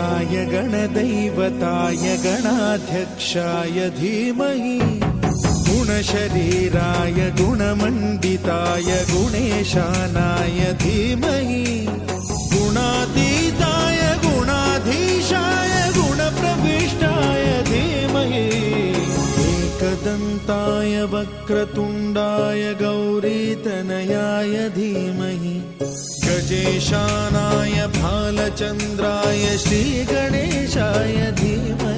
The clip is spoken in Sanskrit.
गणाध्यक्षाय गणदैवताय गणाध्यक्षाय धीमहि गुणशरीराय गुणमण्डिताय गुणेशानाय धीमहि गुणातीताय गुणाधीशाय गुणप्रविष्टाय धीमहि एकदन्ताय वक्रतुण्डाय गौरीतनयाय धीमहि गजेशानाय भालचन्द्राय श्रीगणेशाय धीमहि